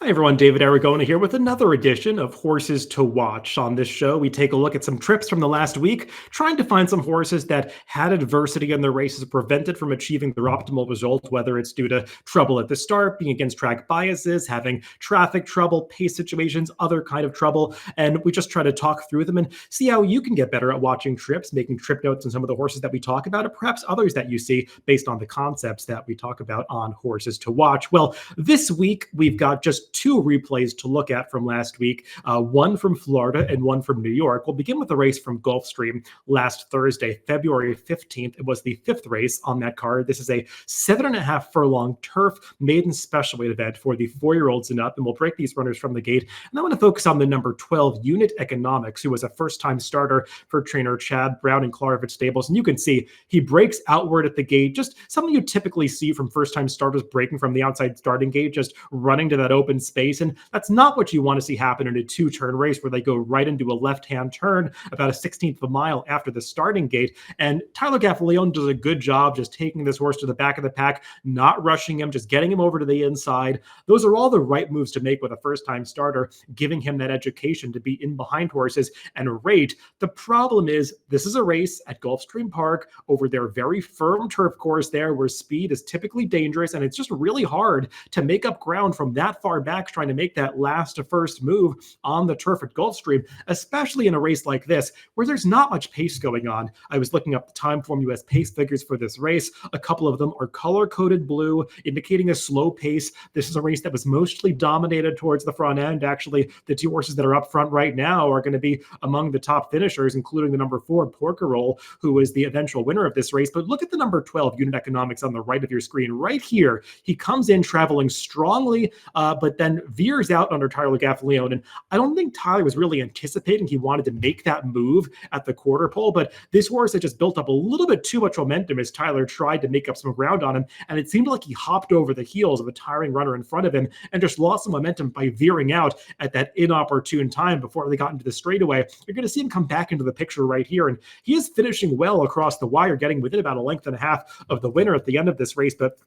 Hi everyone, David Aragona here with another edition of Horses to Watch. On this show, we take a look at some trips from the last week, trying to find some horses that had adversity in their races prevented from achieving their optimal result, whether it's due to trouble at the start, being against track biases, having traffic trouble, pace situations, other kind of trouble. And we just try to talk through them and see how you can get better at watching trips, making trip notes on some of the horses that we talk about, or perhaps others that you see based on the concepts that we talk about on Horses to Watch. Well, this week, we've got just two replays to look at from last week, one from Florida and one from New York. We'll begin with the race from Gulfstream last Thursday, February 15th. It was the fifth race on that card. This is a 7.5 furlong turf maiden special weight event for the 4-year-olds and up, and we'll break these runners from the gate. And I want to focus on the number 12, Unit Economics, who was a first-time starter for trainer Chad Brown in Clarivate Stables. And you can see he breaks outward at the gate, just something you typically see from first-time starters breaking from the outside starting gate, just running to that open space. And that's not what you want to see happen in a two-turn race where they go right into a left-hand turn about a 16th of a mile after the starting gate. And Tyler Gaffalione does a good job just taking this horse to the back of the pack, not rushing him, just getting him over to the inside. Those are all the right moves to make with a first-time starter, giving him that education to be in behind horses and rate. The problem is this is a race at Gulfstream Park over their very firm turf course there where speed is typically dangerous, and it's just really hard to make up ground from that far back trying to make that last to first move on the turf at Gulfstream, especially in a race like this where there's not much pace going on. I was looking up the Timeform US pace figures for this race. A couple of them are color-coded blue, indicating a slow pace. This is a race that was mostly dominated towards the front end. Actually, the two horses that are up front right now are going to be among the top finishers, including the number 4, Porkerroll, who is the eventual winner of this race. But look at the number 12, Unit Economics, on the right of your screen. Right here, he comes in traveling strongly, but then veers out under Tyler Gaffalione. And I don't think Tyler was really anticipating he wanted to make that move at the quarter pole, but this horse had just built up a little bit too much momentum as Tyler tried to make up some ground on him. And it seemed like he hopped over the heels of a tiring runner in front of him and just lost some momentum by veering out at that inopportune time before they got into the straightaway. You're going to see him come back into the picture right here. And he is finishing well across the wire, getting within about a length and a half of the winner at the end of this race. But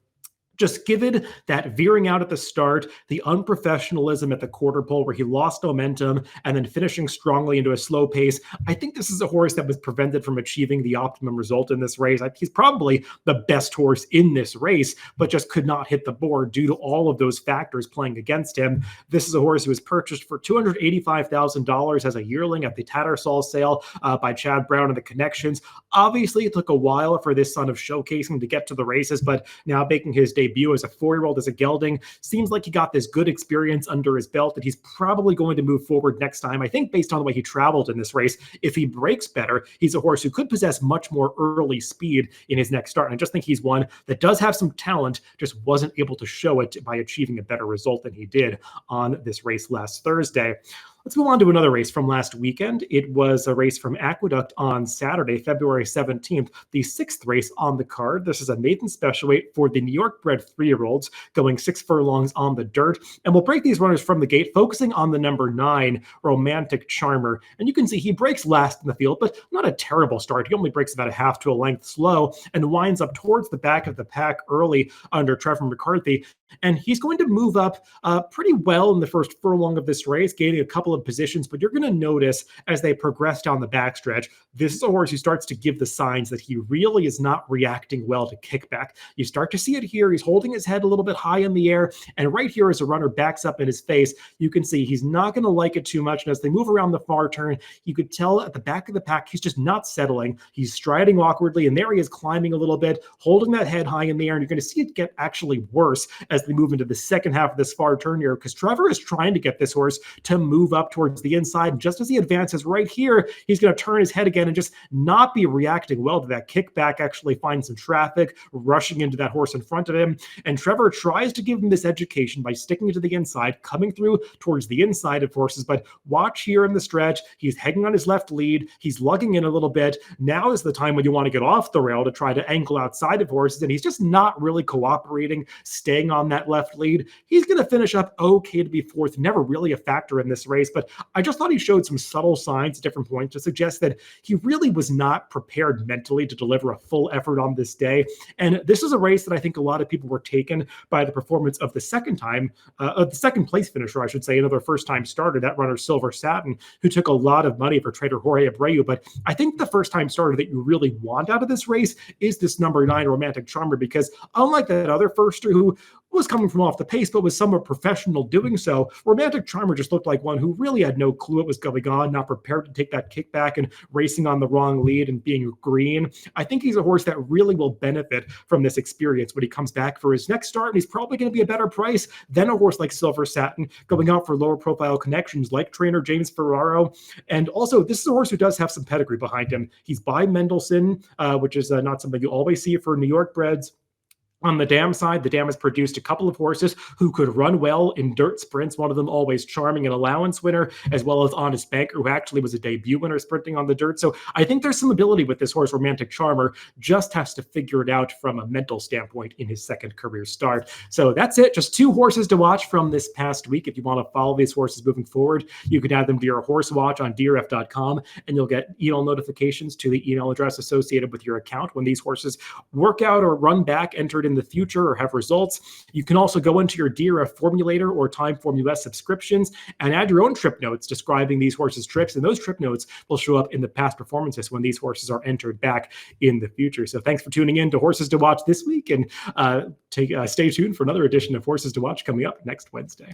just given that veering out at the start, the unprofessionalism at the quarter pole where he lost momentum and then finishing strongly into a slow pace, I think this is a horse that was prevented from achieving the optimum result in this race. He's probably the best horse in this race, but just could not hit the board due to all of those factors playing against him. This is a horse who was purchased for $285,000 as a yearling at the Tattersall sale by Chad Brown and the Connections. Obviously, it took a while for this son of showcasing to get to the races, but now making his debut as a 4-year-old as a gelding, seems like he got this good experience under his belt that he's probably going to move forward next time. I think based on the way he traveled in this race, if he breaks better, he's a horse who could possess much more early speed in his next start. And I just think he's one that does have some talent, just wasn't able to show it by achieving a better result than he did on this race last Thursday. Let's move on to another race from last weekend. It was a race from Aqueduct on Saturday, February 17th, the 6th race on the card. This is a maiden special weight for the New York bred 3-year-olds, going 6 furlongs on the dirt. And we'll break these runners from the gate, focusing on the number 9, Romantic Charmer. And you can see he breaks last in the field, but not a terrible start. He only breaks about a half to a length slow and winds up towards the back of the pack early under Trevor McCarthy. And he's going to move up pretty well in the first furlong of this race, gaining a couple of positions. But you're going to notice as they progress down the backstretch, this is a horse who starts to give the signs that he really is not reacting well to kickback. You start to see it here. He's holding his head a little bit high in the air. And right here, as a runner backs up in his face, you can see he's not going to like it too much. And as they move around the far turn, you could tell at the back of the pack, he's just not settling. He's striding awkwardly. And there he is climbing a little bit, holding that head high in the air. And you're going to see it get actually worse as they move into the second half of this far turn here, because Trevor is trying to get this horse to move up towards the inside. And just as he advances right here, he's going to turn his head again and just not be reacting well to that kickback, actually find some traffic, rushing into that horse in front of him. And Trevor tries to give him this education by sticking to the inside, coming through towards the inside of horses. But watch here in the stretch, he's hanging on his left lead. He's lugging in a little bit. Now is the time when you want to get off the rail to try to ankle outside of horses. And he's just not really cooperating, staying on that left lead. He's going to finish up okay to be fourth, never really a factor in this race, but I just thought he showed some subtle signs at different points to suggest that he really was not prepared mentally to deliver a full effort on this day. And this is a race that I think a lot of people were taken by the performance of the second place finisher, I should say, another first-time starter, that runner Silver Satin, who took a lot of money for trader Jorge Abreu. But I think the first-time starter that you really want out of this race is this number 9 Romantic Charmer, because unlike that other firster who was coming from off the pace, but was somewhat professional doing so, Romantic Charmer just looked like one who really had no clue what was going on, not prepared to take that kickback and racing on the wrong lead and being green. I think he's a horse that really will benefit from this experience when he comes back for his next start, and he's probably going to be a better price than a horse like Silver Satin, going out for lower profile connections like trainer James Ferraro. And also, this is a horse who does have some pedigree behind him. He's by Mendelssohn, which is not something you always see for New York breds. On the dam side, the dam has produced a couple of horses who could run well in dirt sprints, one of them always charming, an allowance winner, as well as Honest Banker, who actually was a debut winner sprinting on the dirt. So I think there's some ability with this horse, Romantic Charmer, just has to figure it out from a mental standpoint in his second career start. So that's it. Just 2 horses to watch from this past week. If you want to follow these horses moving forward, you can add them to your horse watch on DRF.com, and you'll get email notifications to the email address associated with your account when these horses work out or run back, entered in the future, or have results. You can also go into your DRF Formulator or Timeform US subscriptions and add your own trip notes describing these horses' trips, and those trip notes will show up in the past performances when these horses are entered back in the future. So thanks for tuning in to Horses to Watch this week, and stay tuned for another edition of Horses to Watch coming up next Wednesday.